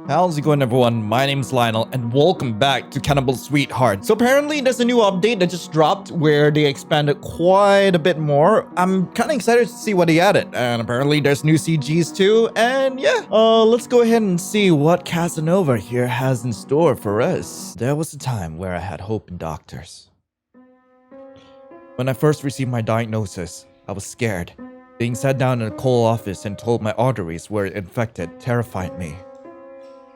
How's it going, everyone? My name's Lionel and welcome back to Cannibal Sweetheart. So apparently there's a new update that just dropped where they expanded quite a bit more. I'm kind of excited to see what they added, and apparently there's new CGs too. And yeah, let's go ahead and see what Casanova here has in store for us. There was a time where I had hope in doctors. When I first received my diagnosis, I was scared. Being sat down in a cold office and told my arteries were infected terrified me.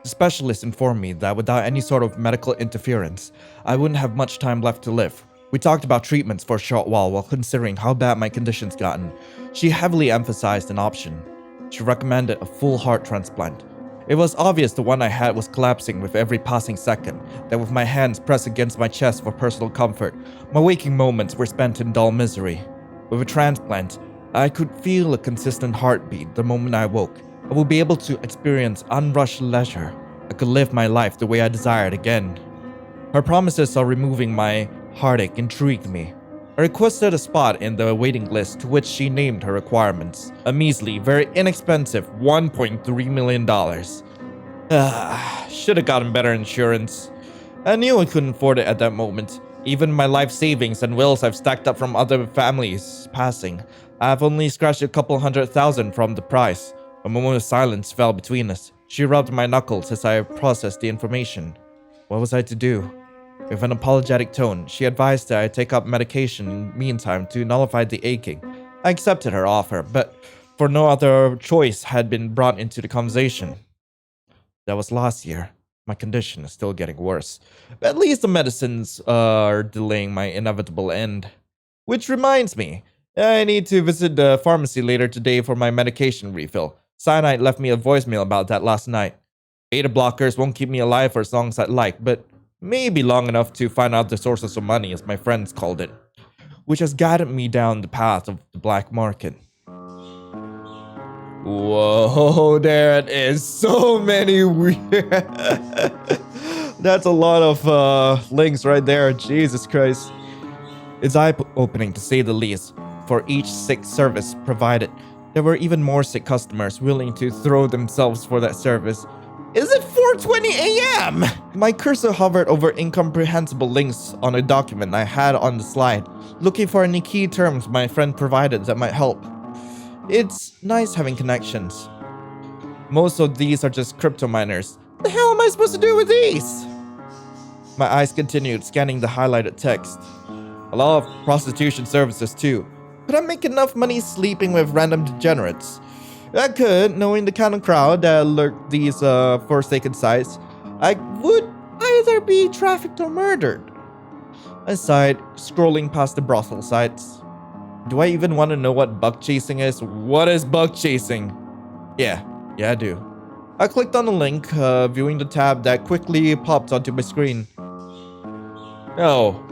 The specialist informed me that without any sort of medical interference, I wouldn't have much time left to live. We talked about treatments for a short while considering how bad my condition's gotten. She heavily emphasized an option. She recommended a full heart transplant. It was obvious the one I had was collapsing with every passing second, that with my hands pressed against my chest for personal comfort, my waking moments were spent in dull misery. With a transplant, I could feel a consistent heartbeat the moment I woke. I would be able to experience unrushed leisure. I could live my life the way I desired again. Her promises of removing my heartache intrigued me. I requested a spot in the waiting list, to which she named her requirements. A measly, very inexpensive $1.3 million. Should have gotten better insurance. I knew I couldn't afford it at that moment. Even my life savings and wills I've stacked up from other families passing, I've only scratched a couple $100,000 from the price. A moment of silence fell between us. She rubbed my knuckles as I processed the information. What was I to do? With an apologetic tone, she advised that I take up medication in the meantime to nullify the aching. I accepted her offer, but for no other choice had been brought into the conversation. That was last year. My condition is still getting worse. But at least the medicines are delaying my inevitable end. Which reminds me, I need to visit the pharmacy later today for my medication refill. Cyanide left me a voicemail about that last night. Beta blockers won't keep me alive for as long as I'd like, but maybe long enough to find out the sources of money, as my friends called it, which has guided me down the path of the black market. Whoa, there it is. So many weird... That's a lot of links right there. Jesus Christ. It's eye-opening to say the least. For each sick service provided, there were even more sick customers willing to throw themselves for that service. Is it 4:20 a.m.? My cursor hovered over incomprehensible links on a document I had on the slide, looking for any key terms my friend provided that might help. It's nice having connections. Most of these are just crypto miners. What the hell am I supposed to do with these? My eyes continued scanning the highlighted text. A lot of prostitution services too. Could I make enough money sleeping with random degenerates? I could, knowing the kind of crowd that lurked these forsaken sites. I would either be trafficked or murdered. I sighed, scrolling past the brothel sites. Do I even want to know what bug chasing is? What is bug chasing? Yeah, I do. I clicked on the link, viewing the tab that quickly popped onto my screen. Oh.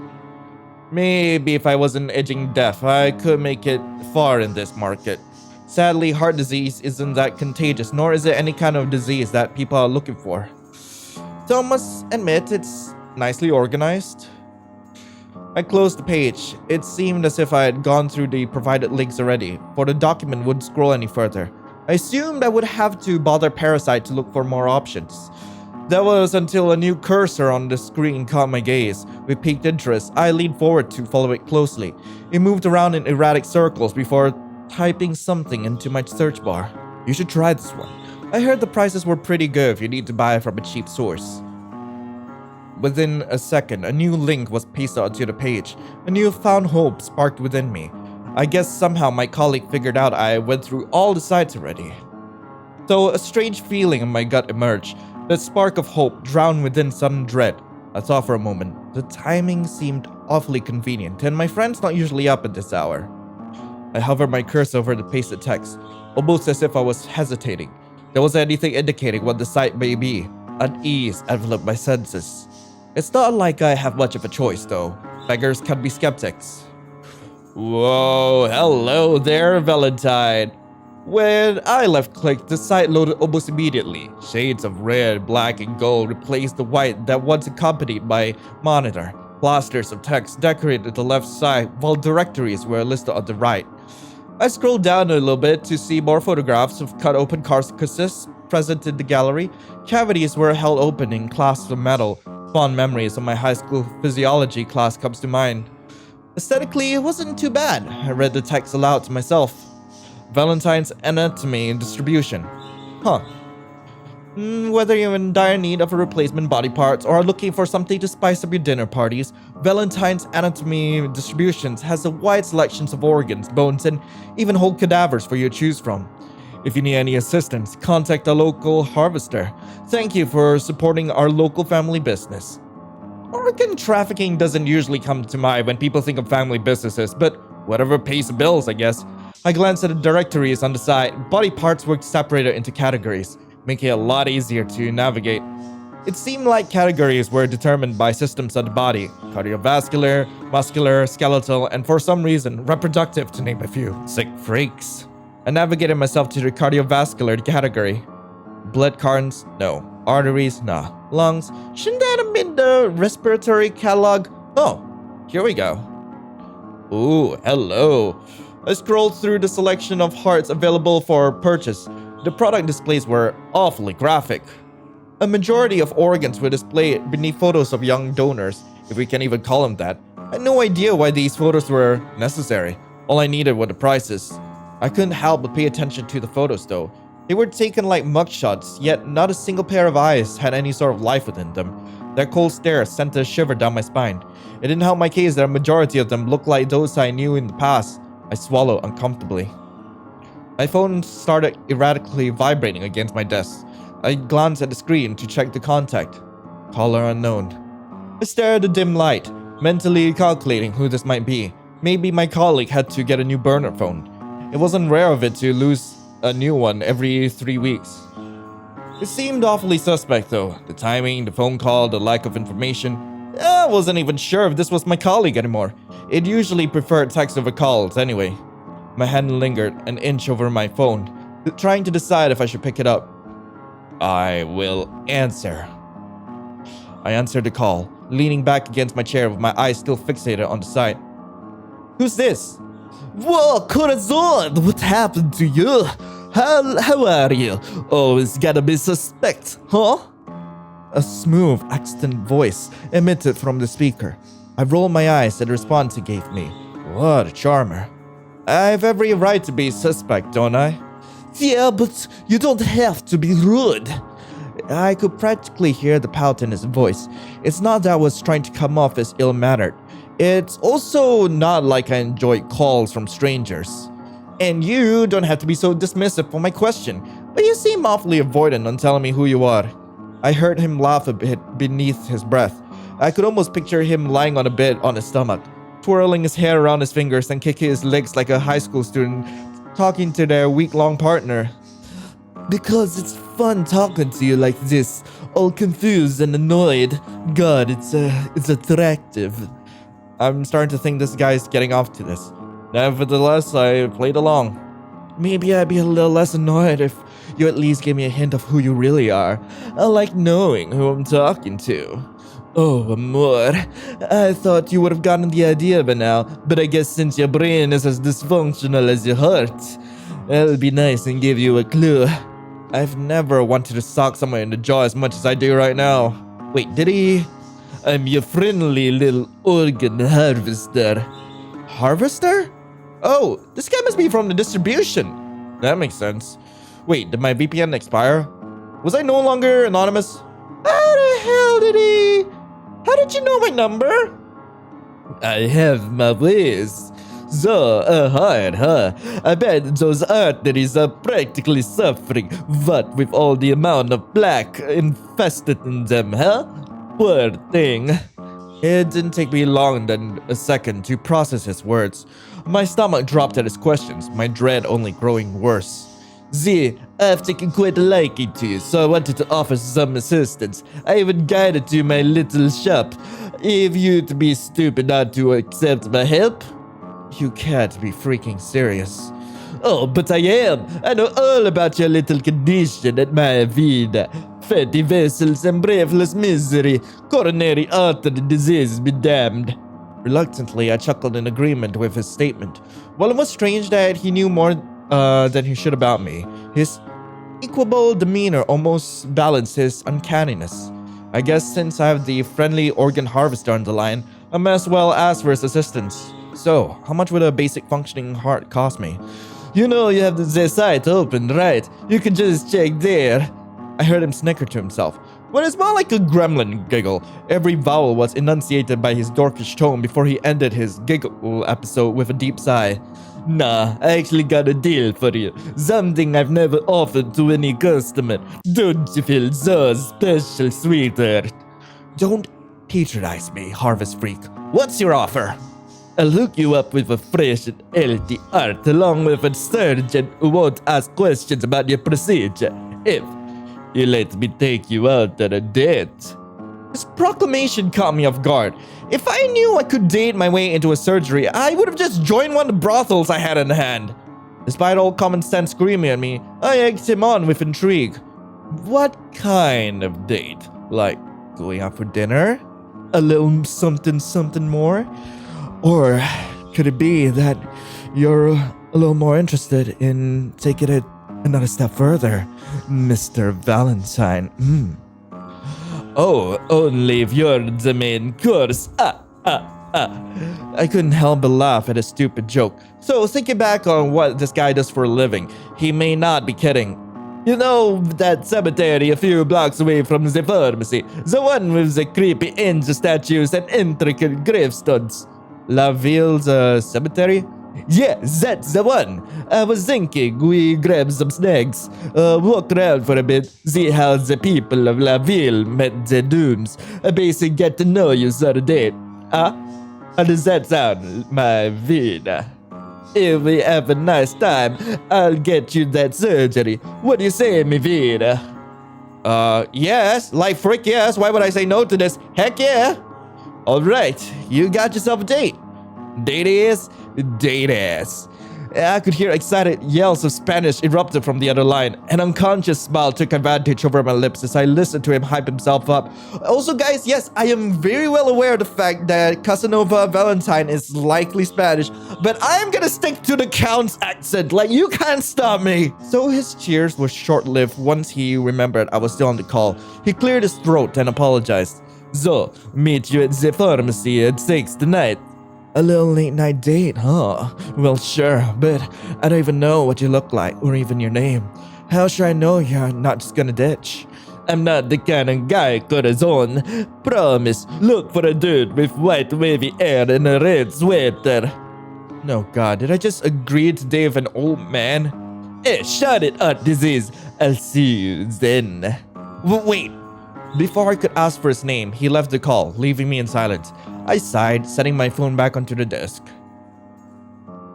Maybe if I wasn't edging death, I could make it far in this market. Sadly, heart disease isn't that contagious, nor is it any kind of disease that people are looking for. So I must admit, it's nicely organized. I closed the page. It seemed as if I had gone through the provided links already, for the document wouldn't scroll any further. I assumed I would have to bother Parasite to look for more options. That was until a new cursor on the screen caught my gaze. With piqued interest, I leaned forward to follow it closely. It moved around in erratic circles before typing something into my search bar. You should try this one. I heard the prices were pretty good if you need to buy it from a cheap source. Within a second, a new link was pasted onto the page. A newfound hope sparked within me. I guess somehow my colleague figured out I went through all the sites already. So a strange feeling in my gut emerged. The spark of hope drowned within sudden dread. I thought for a moment. The timing seemed awfully convenient, and my friend's not usually up at this hour. I hovered my cursor over the pasted text, almost as if I was hesitating. There wasn't anything indicating what the site may be. Unease enveloped my senses. It's not like I have much of a choice, though. Beggars can be skeptics. Whoa, hello there, Valentine. When I left-clicked, the site loaded almost immediately. Shades of red, black, and gold replaced the white that once accompanied my monitor. Plasters of text decorated the left side, while directories were listed on the right. I scrolled down a little bit to see more photographs of cut-open carcasses. present in the gallery. Cavities were held open in clasps of metal. Fond memories of my high school physiology class comes to mind. Aesthetically, it wasn't too bad. I read the text aloud to myself. Valentine's anatomy and distribution. Huh. Whether you're in dire need of a replacement body parts or are looking for something to spice up your dinner parties, Valentine's Anatomy Distributions has a wide selection of organs, bones, and even whole cadavers for you to choose from. If you need any assistance, contact a local harvester. Thank you for supporting our local family business. Organ trafficking doesn't usually come to mind when people think of family businesses, but whatever pays the bills, I guess. I glanced at the directories on the site. Body parts were separated into categories, making it a lot easier to navigate. It seemed like categories were determined by systems of the body: cardiovascular, muscular, skeletal, and for some reason, reproductive, to name a few. Sick freaks. I navigated myself to the cardiovascular category. Blood cartons? No. Arteries? Nah. Lungs? Shouldn't that have been the respiratory catalog? Oh, here we go. Ooh, hello. I scrolled through the selection of hearts available for purchase. The product displays were awfully graphic. A majority of organs were displayed beneath photos of young donors, if we can even call them that. I had no idea why these photos were necessary. All I needed were the prices. I couldn't help but pay attention to the photos though. They were taken like mugshots, yet not a single pair of eyes had any sort of life within them. Their cold stare sent a shiver down my spine. It didn't help my case that a majority of them looked like those I knew in the past. I swallowed uncomfortably. My phone started erratically vibrating against my desk. I glanced at the screen to check the contact. Caller unknown. I stared at the dim light, mentally calculating who this might be. Maybe my colleague had to get a new burner phone. It wasn't rare of it to lose a new one every 3 weeks. It seemed awfully suspect though. The timing, the phone call, the lack of information. I wasn't even sure if this was my colleague anymore. It usually preferred text over calls anyway. My hand lingered an inch over my phone, trying to decide if I should pick it up. I will answer. I answered the call, leaning back against my chair with my eyes still fixated on the site. Who's this? Whoa, Carazon! What happened to you? How are you? Always gotta be suspect, huh? A smooth, accent voice emitted from the speaker. I rolled my eyes at the response he gave me. What a charmer. I've every right to be suspect, don't I? Yeah, but you don't have to be rude. I could practically hear the pout in his voice. It's not that I was trying to come off as ill-mannered. It's also not like I enjoy calls from strangers. And you don't have to be so dismissive for my question, but you seem awfully avoidant on telling me who you are. I heard him laugh a bit beneath his breath. I could almost picture him lying on a bed on his stomach, twirling his hair around his fingers and kicking his legs like a high school student talking to their week-long partner. Because it's fun talking to you like this, all confused and annoyed. God, it's attractive. I'm starting to think this guy's getting off to this. Nevertheless, I played along. Maybe I'd be a little less annoyed if you at least gave me a hint of who you really are. I like knowing who I'm talking to. Oh, amor. I thought you would have gotten the idea by now, but I guess since your brain is as dysfunctional as your heart, it'll be nice and give you a clue. I've never wanted to sock someone in the jaw as much as I do right now. Wait, did he? I'm your friendly little organ harvester. Harvester? Oh, this guy must be from the distribution. That makes sense. Wait, did my VPN expire? Was I no longer anonymous? How the hell did he? How did you know my number? I have my ways. So hard, huh? I bet those arteries are practically suffering. What with all the amount of plaque infested in them, huh? Poor thing. It didn't take me long than a second to process his words. My stomach dropped at his questions, my dread only growing worse. Z, I've taken quite a liking to you, so I wanted to offer some assistance. I even guided to my little shop. If you'd be stupid not to accept my help. You can't be freaking serious. Oh, but I am. I know all about your little condition at my vida. Fatty vessels and breathless misery. Coronary artery disease be damned. Reluctantly, I chuckled in agreement with his statement. While it was strange that he knew more than he should about me, his equable demeanor almost balanced his uncanniness. I guess since I have the friendly organ harvester on the line, I may as well ask for his assistance. So, how much would a basic functioning heart cost me? You know you have the site open, right? You can just check there. I heard him snicker to himself. But it's more like a gremlin giggle. Every vowel was enunciated by his dorkish tone before he ended his giggle episode with a deep sigh. Nah, I actually got a deal for you. Something I've never offered to any customer. Don't you feel so special, sweetheart? Don't patronize me, harvest freak. What's your offer? I'll hook you up with a fresh and healthy art along with a surgeon who won't ask questions about your procedure. If you let me take you out on a date. This proclamation caught me off guard. If I knew I could date my way into a surgery, I would have just joined one of the brothels I had in hand. Despite all common sense screaming at me, I egged him on with intrigue. What kind of date? Like going out for dinner? A little something more? Or could it be that you're a little more interested in taking it another step further, Mr. Valentine? Oh, only if you're the main course. I couldn't help but laugh at a stupid joke. So, thinking back on what this guy does for a living, he may not be kidding. You know that cemetery a few blocks away from the pharmacy? The one with the creepy angel statues and intricate gravestones. La Ville's cemetery? Yeah, that's the one. I was thinking we grab some snacks, walk around for a bit, see how the people of La Ville met their dooms. A basic get to know you sort of date. How does that sound, my Vida? If we have a nice time, I'll get you that surgery. What do you say, mi Vida? Yes, like frick yes. Why would I say no to this? Heck yeah. Alright, you got yourself a date. Date is date ass. I could hear excited yells of Spanish erupted from the other line. An unconscious smile took advantage over my lips as I listened to him hype himself up. Also, guys, yes, I am very well aware of the fact that Casanova Valentine is likely Spanish, but I am gonna stick to the Count's accent. Like, you can't stop me. So his cheers were short-lived once he remembered I was still on the call. He cleared his throat and apologized. So, meet you at the pharmacy at 6 tonight. A little late night date, huh? Well, sure, but I don't even know what you look like or even your name. How should I know you're not just gonna ditch? I'm not the kind of guy, Carazon. Promise, look for a dude with white wavy hair and a red sweater. No, God, did I just agree to date with an old man? Shut it, Art Disease. I'll see you then. Wait. Before I could ask for his name, he left the call, leaving me in silence. I sighed, setting my phone back onto the desk.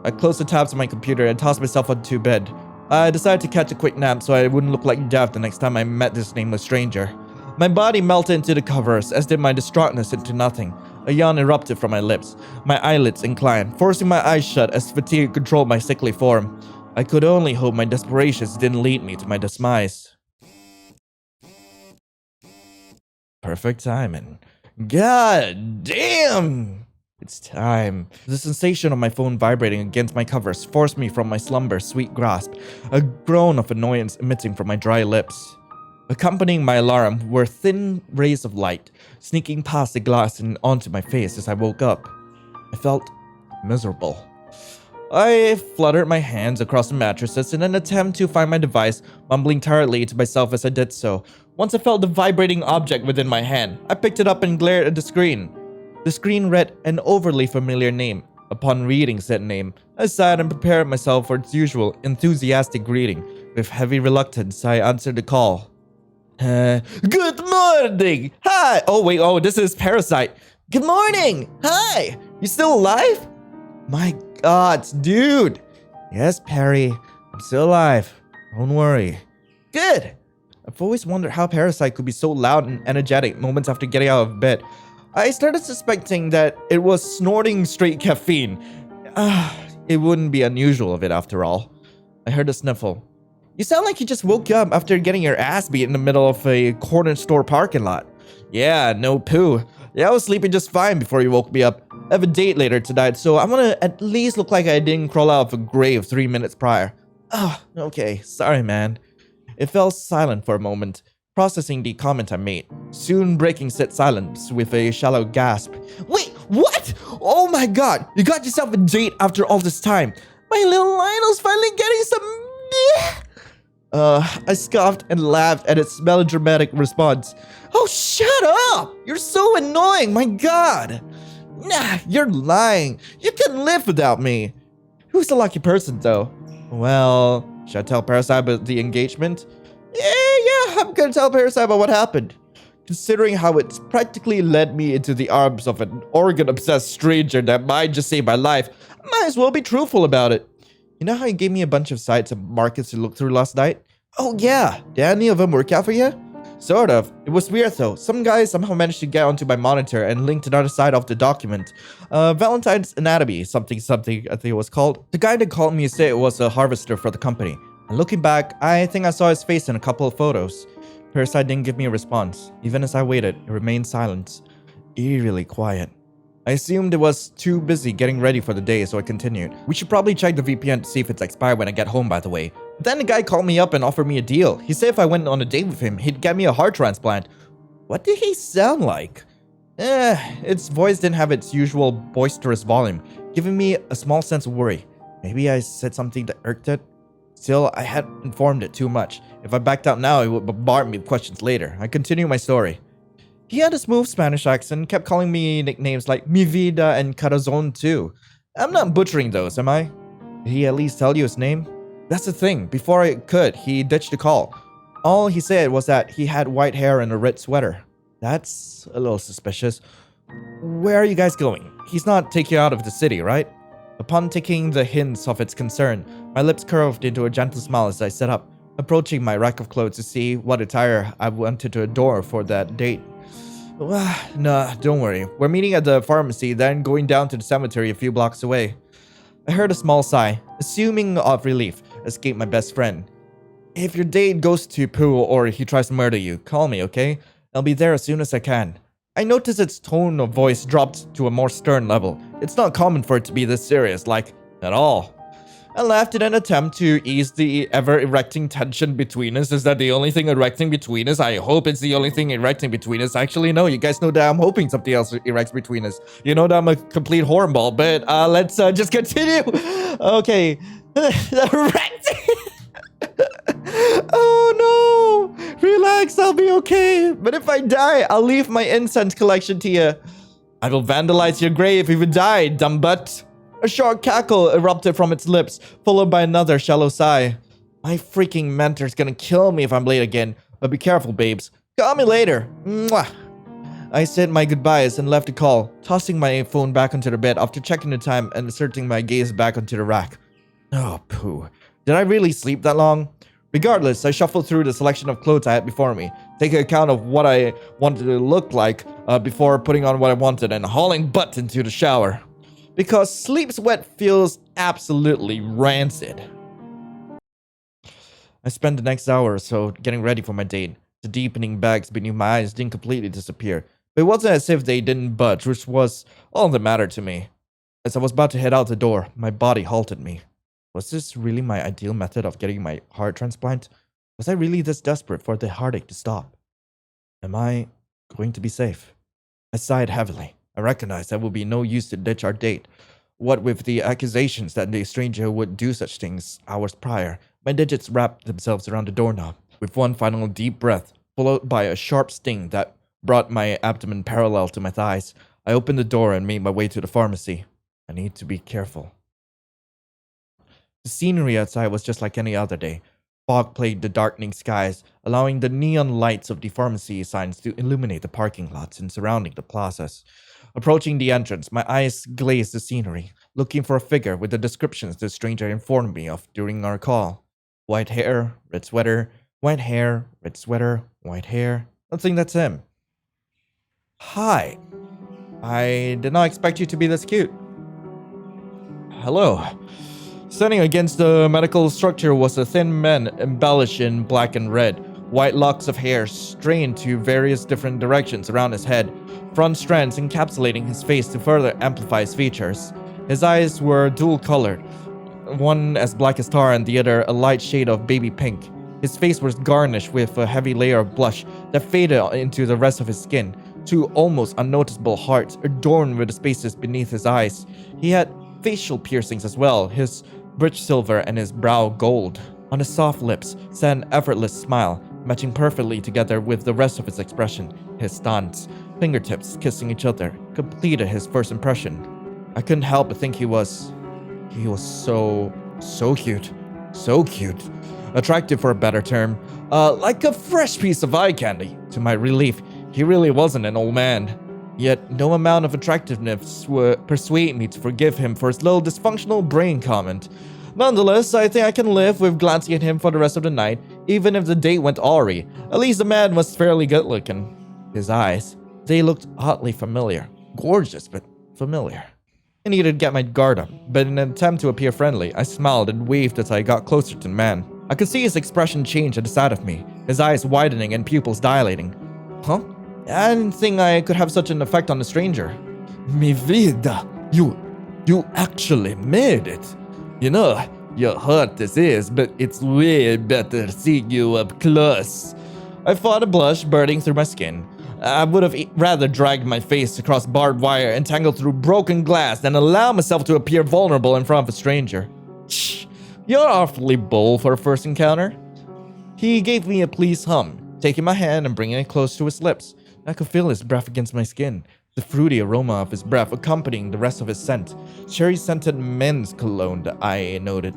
I closed the tabs on my computer and tossed myself onto bed. I decided to catch a quick nap so I wouldn't look like death the next time I met this nameless stranger. My body melted into the covers, as did my distraughtness into nothing. A yawn erupted from my lips. My eyelids inclined, forcing my eyes shut as fatigue controlled my sickly form. I could only hope my desperations didn't lead me to my demise. Perfect timing. God damn! It's time. The sensation of my phone vibrating against my covers forced me from my slumber's sweet grasp, a groan of annoyance emitting from my dry lips. Accompanying my alarm were thin rays of light, sneaking past the glass and onto my face as I woke up. I felt miserable. I fluttered my hands across the mattresses in an attempt to find my device, mumbling tiredly to myself as I did so. Once I felt the vibrating object within my hand, I picked it up and glared at the screen. The screen read an overly familiar name. Upon reading said name, I sighed and prepared myself for its usual enthusiastic greeting. With heavy reluctance, I answered the call. Good morning! Hi! Oh, this is Parasite. Good morning! Hi! You still alive? My God, dude! Yes, Perry. I'm still alive. Don't worry. Good! I've always wondered how Parasite could be so loud and energetic moments after getting out of bed. I started suspecting that it was snorting straight caffeine. It wouldn't be unusual of it after all. I heard a sniffle. You sound like you just woke up after getting your ass beat in the middle of a corner store parking lot. Yeah, no poo. Yeah, I was sleeping just fine before you woke me up. I have a date later tonight, so I want to at least look like I didn't crawl out of a grave 3 minutes prior. Okay, sorry, man. It fell silent for a moment, processing the comment I made, soon breaking said silence with a shallow gasp. Wait, what? Oh my god, you got yourself a date after all this time. My little Lionel's finally getting some... I scoffed and laughed at its melodramatic response. Oh, shut up! You're so annoying, my god! Nah, you're lying. You can live without me. Who's the lucky person, though? Well, should I tell Parasite about the engagement? Yeah, I'm gonna tell Parasite about what happened. Considering how it's practically led me into the arms of an organ-obsessed stranger that might just save my life, I might as well be truthful about it. You know how you gave me a bunch of sites and markets to look through last night? Oh yeah, did any of them work out for you? Sort of. It was weird though. Some guy somehow managed to get onto my monitor and linked another side of the document. Valentine's Anatomy, something I think it was called. The guy that called me said it was a harvester for the company. And looking back, I think I saw his face in a couple of photos. Parasite didn't give me a response. Even as I waited, it remained silent. Eerily quiet. I assumed it was too busy getting ready for the day, so I continued. We should probably check the VPN to see if it's expired when I get home, by the way. But then the guy called me up and offered me a deal. He said if I went on a date with him, he'd get me a heart transplant. What did he sound like? Its voice didn't have its usual boisterous volume, giving me a small sense of worry. Maybe I said something that irked it? Still, I hadn't informed it too much. If I backed out now, it would bombard me with questions later. I continued my story. He had a smooth Spanish accent, kept calling me nicknames like Mi Vida and Carazon too. I'm not butchering those, am I? Did he at least tell you his name? That's the thing, before I could, he ditched the call. All he said was that he had white hair and a red sweater. That's a little suspicious. Where are you guys going? He's not taking you out of the city, right? Upon taking the hints of its concern, my lips curved into a gentle smile as I sat up, approaching my rack of clothes to see what attire I wanted to adore for that date. Nah, don't worry. We're meeting at the pharmacy, then going down to the cemetery a few blocks away. I heard a small sigh, assuming of relief, escape my best friend. If your date goes to poo or he tries to murder you, call me, okay? I'll be there as soon as I can. I noticed its tone of voice dropped to a more stern level. It's not common for it to be this serious, like, at all. I laughed in an attempt to ease the ever-erecting tension between us. Is that the only thing erecting between us? I hope it's the only thing erecting between us. Actually, no, you guys know that I'm hoping something else erects between us. You know that I'm a complete hornball, but let's just continue. Okay. Erecting. Oh no! Relax, I'll be okay. But if I die, I'll leave my incense collection to you. I will vandalize your grave if you die, dumb butt. A short cackle erupted from its lips, followed by another shallow sigh. My freaking mentor's gonna kill me if I'm late again, but be careful, babes. Call me later. Mwah. I said my goodbyes and left the call, tossing my phone back onto the bed after checking the time and inserting my gaze back onto the rack. Oh, poo. Did I really sleep that long? Regardless, I shuffled through the selection of clothes I had before me, taking account of what I wanted to look like before putting on what I wanted and hauling butt into the shower. Because sleep sweat feels absolutely rancid. I spent the next hour or so getting ready for my date. The deepening bags beneath my eyes didn't completely disappear, but it wasn't as if they didn't budge, which was all that mattered to me. As I was about to head out the door, my body halted me. Was this really my ideal method of getting my heart transplant? Was I really this desperate for the heartache to stop? Am I going to be safe? I sighed heavily. I recognized that would be no use to ditch our date. What with the accusations that the stranger would do such things hours prior, my digits wrapped themselves around the doorknob. With one final deep breath, followed by a sharp sting that brought my abdomen parallel to my thighs, I opened the door and made my way to the pharmacy. I need to be careful. The scenery outside was just like any other day. Fog plagued the darkening skies, allowing the neon lights of the pharmacy signs to illuminate the parking lots and surrounding the plazas. Approaching the entrance, my eyes glazed the scenery, looking for a figure with the descriptions the stranger informed me of during our call. White hair, red sweater, white hair, red sweater, white hair. I think that's him. Hi. I did not expect you to be this cute. Hello. Standing against the medical structure was a thin man embellished in black and red. White locks of hair strained to various different directions around his head, front strands encapsulating his face to further amplify his features. His eyes were dual-colored, one as black as tar and the other a light shade of baby pink. His face was garnished with a heavy layer of blush that faded into the rest of his skin. 2 almost unnoticeable hearts adorned with the spaces beneath his eyes. He had facial piercings as well, his bridge silver and his brow gold. On his soft lips sat an effortless smile, matching perfectly together with the rest of his expression. His stance, fingertips kissing each other, completed his first impression. I couldn't help but think he was so cute. So cute. Attractive for a better term. Like a fresh piece of eye candy. To my relief, he really wasn't an old man. Yet, no amount of attractiveness would persuade me to forgive him for his little dysfunctional brain comment. Nonetheless, I think I can live with glancing at him for the rest of the night, even if the date went awry. At least the man was fairly good looking. His eyes, they looked oddly familiar. Gorgeous, but familiar. I needed to get my guard up, but in an attempt to appear friendly, I smiled and waved as I got closer to the man. I could see his expression change at the sight of me, his eyes widening and pupils dilating. Huh? I didn't think I could have such an effect on a stranger. Mi vida, you actually made it. You know, you're hot as is, but it's way better seeing you up close. I fought a blush burning through my skin. I would have rather dragged my face across barbed wire and tangled through broken glass than allow myself to appear vulnerable in front of a stranger. Shh, you're awfully bold for a first encounter. He gave me a pleased hum, taking my hand and bringing it close to his lips. I could feel his breath against my skin, the fruity aroma of his breath accompanying the rest of his scent. Cherry-scented men's cologne that I noted.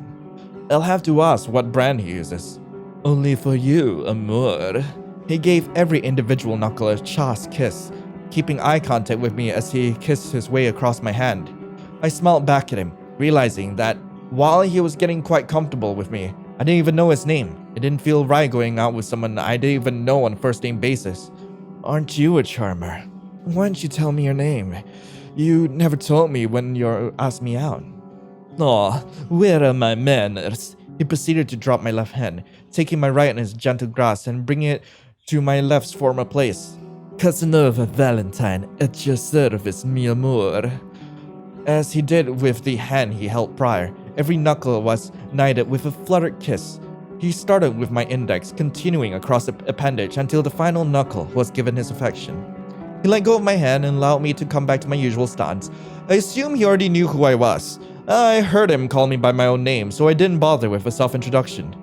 I'll have to ask what brand he uses. Only for you, amour. He gave every individual knuckle a chaste kiss, keeping eye contact with me as he kissed his way across my hand. I smiled back at him, realizing that while he was getting quite comfortable with me, I didn't even know his name. It didn't feel right going out with someone I didn't even know on a first-name basis. Aren't you a charmer? Why don't you tell me your name? You never told me when you asked me out. Aw, where are my manners? He proceeded to drop my left hand, taking my right in his gentle grasp and bringing it to my left's former place. Casanova Valentine, at your service, mi amour. As he did with the hand he held prior, every knuckle was knighted with a fluttered kiss. He started with my index, continuing across the appendage until the final knuckle was given his affection. He let go of my hand and allowed me to come back to my usual stance. I assume he already knew who I was. I heard him call me by my own name, so I didn't bother with a self-introduction.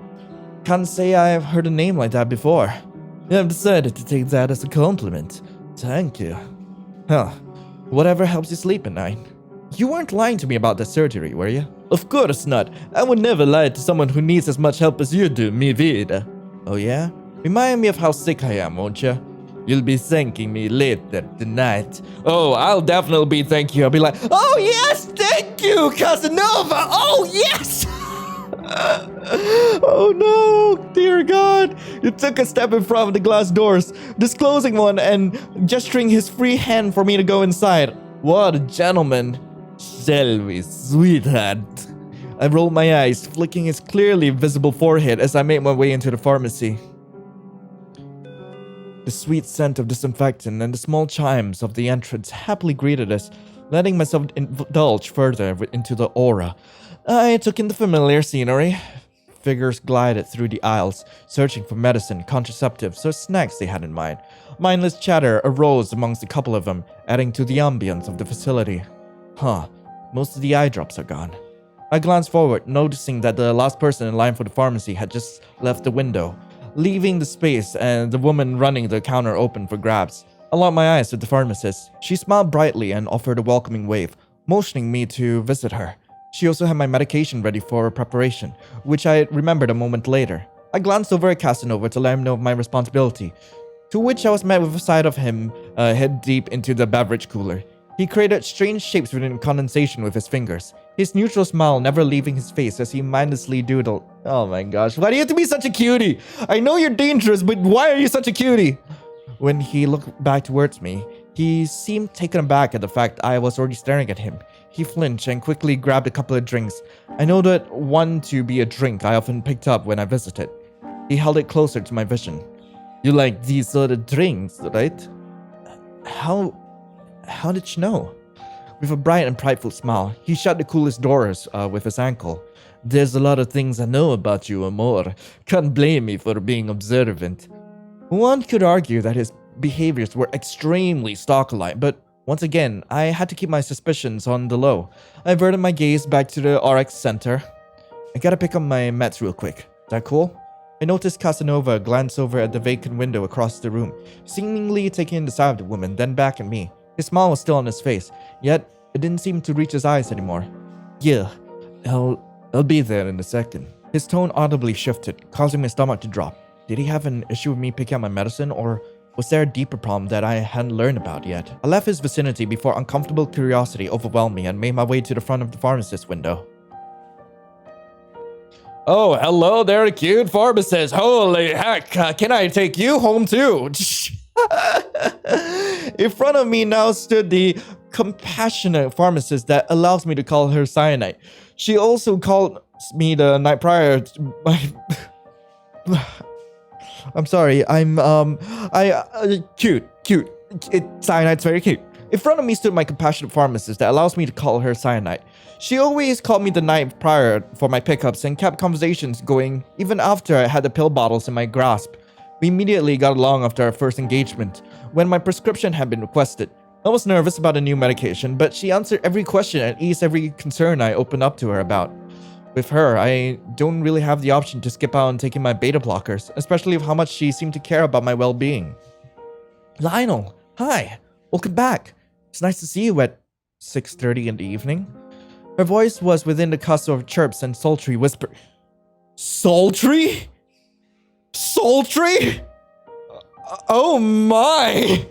Can't say I've heard a name like that before. I've decided to take that as a compliment. Thank you. Huh. Whatever helps you sleep at night. You weren't lying to me about the surgery, were you? Of course not. I would never lie to someone who needs as much help as you do, mi vida. Oh yeah? Remind me of how sick I am, won't you? You'll be thanking me later tonight. Oh, I'll definitely be thanking you. I'll be like, oh yes, thank you, Casanova. Oh yes. Oh no, dear God. He took a step in front of the glass doors, disclosing one and gesturing his free hand for me to go inside. What a gentleman. Shall we, sweetheart? I rolled my eyes, flicking his clearly visible forehead as I made my way into the pharmacy. The sweet scent of disinfectant and the small chimes of the entrance happily greeted us, letting myself indulge further into the aura. I took in the familiar scenery. Figures glided through the aisles, searching for medicine, contraceptives, or snacks they had in mind. Mindless chatter arose amongst a couple of them, adding to the ambience of the facility. Huh, most of the eye drops are gone. I glanced forward, noticing that the last person in line for the pharmacy had just left the window, leaving the space and the woman running the counter open for grabs. I locked my eyes with the pharmacist. She smiled brightly and offered a welcoming wave, motioning me to visit her. She also had my medication ready for preparation, which I remembered a moment later. I glanced over at Casanova to let him know of my responsibility, to which I was met with a sight of him head deep into the beverage cooler. He created strange shapes within condensation with his fingers, his neutral smile never leaving his face as he mindlessly doodled. Oh my gosh, why do you have to be such a cutie? I know you're dangerous, but why are you such a cutie? When he looked back towards me, he seemed taken aback at the fact I was already staring at him. He flinched and quickly grabbed a couple of drinks. I know that one to be a drink I often picked up when I visited. He held it closer to my vision. You like these sort of drinks, right? How did you know? With a bright and prideful smile, he shut the coolest doors with his ankle. There's a lot of things I know about you, Amor. Can't blame me for being observant. One could argue that his behaviors were extremely stalker-like, but once again, I had to keep my suspicions on the low. I averted my gaze back to the RX center. I gotta pick up my meds real quick. Is that cool? I noticed Casanova glance over at the vacant window across the room, seemingly taking in the sight of the woman, then back at me. His smile was still on his face, yet it didn't seem to reach his eyes anymore. Yeah, I'll be there in a second. His tone audibly shifted, causing my stomach to drop. Did he have an issue with me picking up my medicine, or was there a deeper problem that I hadn't learned about yet? I left his vicinity before uncomfortable curiosity overwhelmed me and made my way to the front of the pharmacist's window. Oh, hello there, cute pharmacist. Holy heck, can I take you home too? In front of me now stood the compassionate pharmacist that allows me to call her Cyanide. She also called me the night prior. I'm sorry, cute. Cyanide's very cute. In front of me stood my compassionate pharmacist that allows me to call her Cyanide. She always called me the night prior for my pickups and kept conversations going even after I had the pill bottles in my grasp. We immediately got along after our first engagement, when my prescription had been requested. I was nervous about a new medication, but she answered every question and eased every concern I opened up to her about. With her, I don't really have the option to skip out on taking my beta blockers, especially with how much she seemed to care about my well-being. Lionel, hi, welcome back. It's nice to see you at 6:30 in the evening. Her voice was within the cusp of chirps and sultry whisper. Sultry? Sultry? Oh my!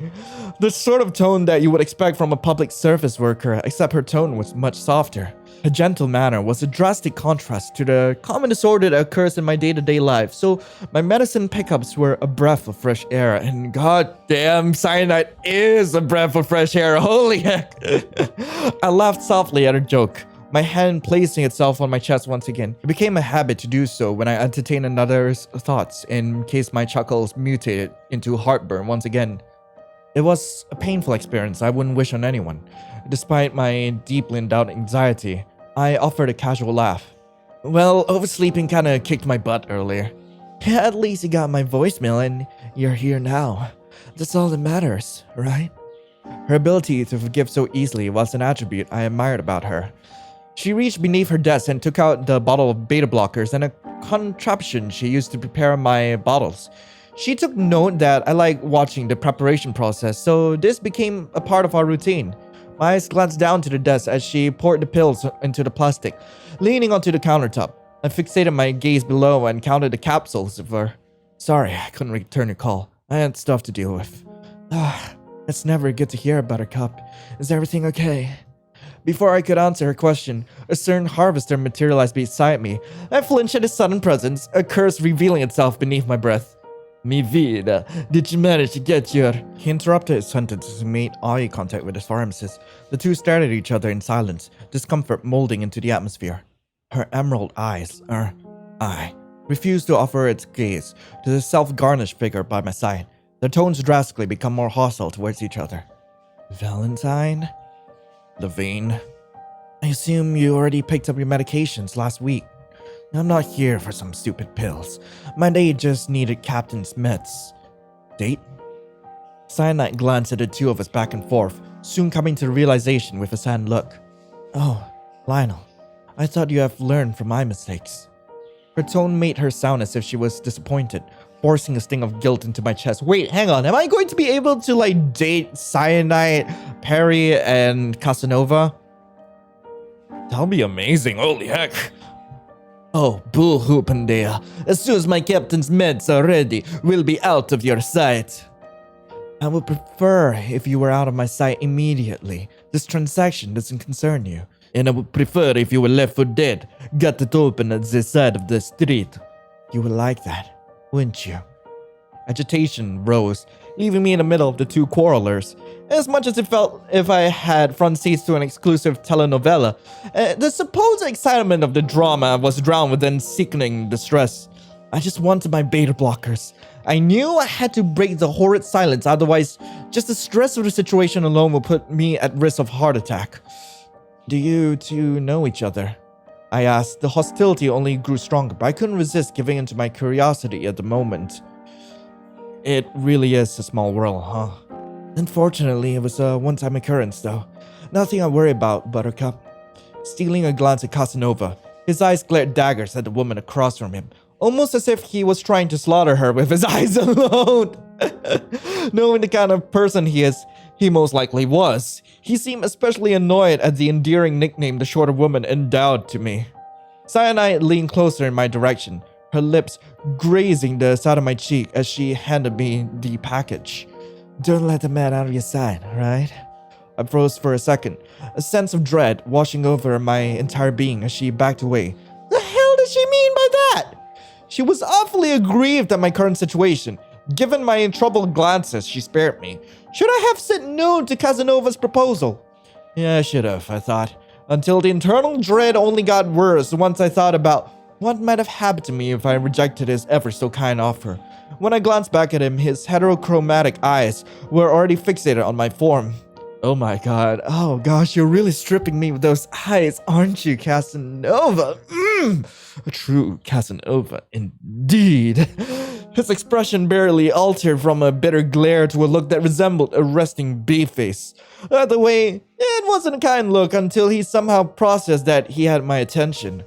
The sort of tone that you would expect from a public service worker, except her tone was much softer. Her gentle manner was a drastic contrast to the common disorder that occurs in my day-to-day life, so my medicine pickups were a breath of fresh air, and goddamn, Cyanide is a breath of fresh air, holy heck! I laughed softly at her joke, my hand placing itself on my chest once again. It became a habit to do so when I entertained another's thoughts, in case my chuckles mutated into heartburn once again. It was a painful experience I wouldn't wish on anyone. Despite my deeply endowed anxiety, I offered a casual laugh. Well, oversleeping kinda kicked my butt earlier. At least you got my voicemail and you're here now. That's all that matters, right? Her ability to forgive so easily was an attribute I admired about her. She reached beneath her desk and took out the bottle of beta blockers and a contraption she used to prepare my bottles. She took note that I like watching the preparation process, so this became a part of our routine. My eyes glanced down to the desk as she poured the pills into the plastic, leaning onto the countertop. I fixated my gaze below and counted the capsules of her. Sorry, I couldn't return your call. I had stuff to deal with. It's never good to hear about her cup. Is everything okay? Before I could answer her question, a stern harvester materialized beside me. I flinched at his sudden presence, a curse revealing itself beneath my breath. Mi vida, did you manage to get your... He interrupted his sentence to meet eye contact with his pharmacist. The two stared at each other in silence, discomfort molding into the atmosphere. Her emerald eyes, refused to offer its gaze to the self-garnished figure by my side. Their tones drastically become more hostile towards each other. Valentine? Levine? I assume you already picked up your medications last week. I'm not here for some stupid pills. My date just needed Captain's meds. Date? Cyanide glanced at the two of us back and forth, soon coming to the realization with a sad look. Oh, Lionel, I thought you have learned from my mistakes. Her tone made her sound as if she was disappointed, forcing a sting of guilt into my chest. Wait, hang on, am I going to be able to date Cyanide, Perry, and Casanova? That'll be amazing, holy heck. Oh, boo-hoo, Pandea. As soon as my captain's meds are ready, we'll be out of your sight. I would prefer if you were out of my sight immediately. This transaction doesn't concern you. And I would prefer if you were left for dead, gutted open at the side of the street. You would like that, wouldn't you? Agitation rose, leaving me in the middle of the two quarrelers. As much as it felt if I had front seats to an exclusive telenovela, the supposed excitement of the drama was drowned within sickening distress. I just wanted my beta blockers. I knew I had to break the horrid silence, otherwise just the stress of the situation alone would put me at risk of heart attack. Do you two know each other? I asked. The hostility only grew stronger, but I couldn't resist giving in to my curiosity at the moment. It really is a small world, huh? Unfortunately, it was a one-time occurrence, though. Nothing I worry about, Buttercup. Stealing a glance at Casanova, his eyes glared daggers at the woman across from him, almost as if he was trying to slaughter her with his eyes alone. Knowing the kind of person he is, he most likely was. He seemed especially annoyed at the endearing nickname the shorter woman endowed to me. Cyanide leaned closer in my direction, her lips grazing the side of my cheek as she handed me the package. Don't let the man out of your sight, alright? I froze for a second, a sense of dread washing over my entire being as she backed away. The hell did she mean by that? She was awfully aggrieved at my current situation. Given my troubled glances, she spared me. Should I have said no to Casanova's proposal? Yeah, I should have, I thought, until the internal dread only got worse once I thought about what might have happened to me if I rejected his ever so kind offer. When I glanced back at him, his heterochromatic eyes were already fixated on my form. Oh my god, oh gosh, you're really stripping me with those eyes, aren't you, Casanova? A true Casanova, indeed. His expression barely altered from a bitter glare to a look that resembled a resting bee face. Either way, it wasn't a kind look until he somehow processed that he had my attention.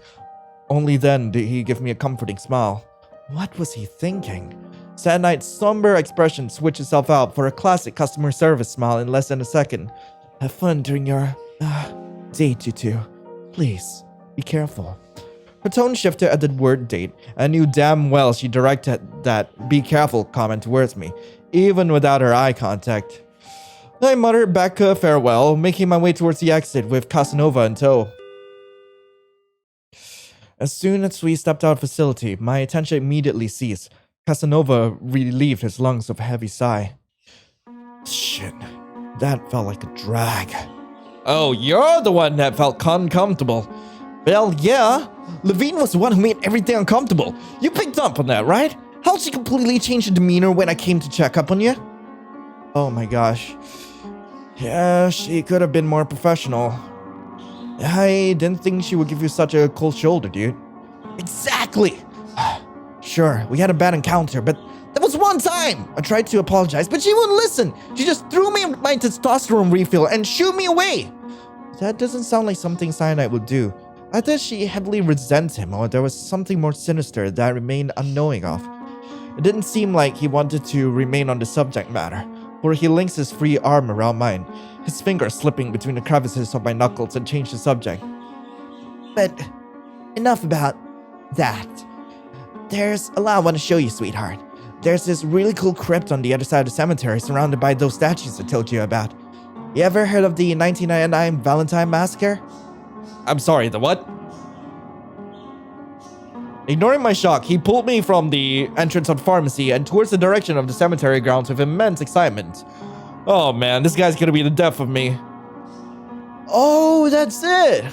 Only then did he give me a comforting smile. What was he thinking? Cyanide's somber expression switched itself out for a classic customer service smile in less than a second. Have fun during your date, you two. Please, be careful. Her tone shifted at the word date. I knew damn well she directed that be careful comment towards me, even without her eye contact. I muttered back a farewell, making my way towards the exit with Casanova in tow. As soon as we stepped out of the facility, my attention immediately ceased. Casanova relieved his lungs of a heavy sigh. Shit, that felt like a drag. Oh, you're the one that felt uncomfortable. Well, yeah. Levine was the one who made everything uncomfortable. You picked up on that, right? How'd she completely change her demeanor when I came to check up on you? Oh my gosh. Yeah, she could have been more professional. I didn't think she would give you such a cold shoulder, dude. Exactly! Sure, we had a bad encounter, but that was one time! I tried to apologize, but she wouldn't listen! She just threw me my testosterone refill and shooed me away! That doesn't sound like something Cyanide would do. Either she heavily resents him, or there was something more sinister that I remained unknowing of. It didn't seem like he wanted to remain on the subject matter, for he links his free arm around mine, his fingers slipping between the crevices of my knuckles and changed the subject. But enough about that. There's a lot I want to show you, sweetheart. There's this really cool crypt on the other side of the cemetery surrounded by those statues I told you about. You ever heard of the 1999 Valentine massacre? I'm sorry, the what? Ignoring my shock, he pulled me from the entrance of the pharmacy and towards the direction of the cemetery grounds with immense excitement. Oh man, this guy's gonna be the death of me. Oh, that's it.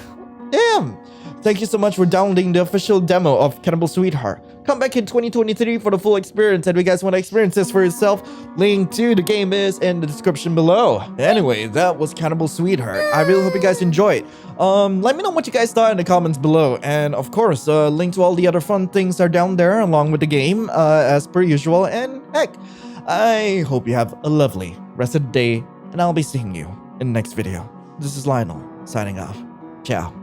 Damn. Thank you so much for downloading the official demo of Cannibal Sweetheart. Come back in 2023 for the full experience, and if you guys want to experience this for yourself, link to the game is in the description below. Anyway, that was Cannibal Sweetheart. I really hope you guys enjoyed. Let me know what you guys thought in the comments below, and of course, link to all the other fun things are down there along with the game, as per usual. And heck, I hope you have a lovely rest of the day, and I'll be seeing you in the next video. This is Lionel, signing off. Ciao.